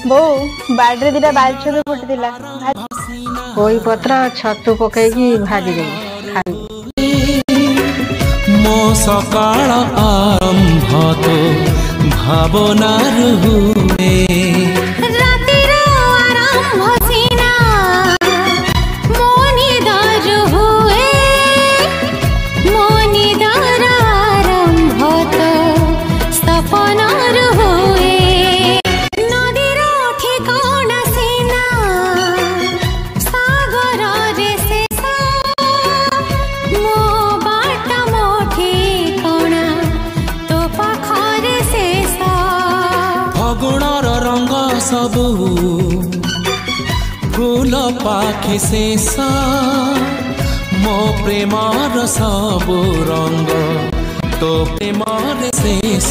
ବୋଉ ବାଡ଼ିରେ ଦିଟା ବାଲଛବି ଫୁଟିଥିଲା ପୋଇ ପତ୍ର ଛତୁ ପକେଇକି ଭାଜି ଦେବି ଖାଇବି। ମୋ ସକାଳ ଆରମ୍ଭ ତ ଭାବନାରୁ ହୁଏ। सबू फूल पाखे शेष मो प्रेमर सबू रंग तो प्रेमर शेष।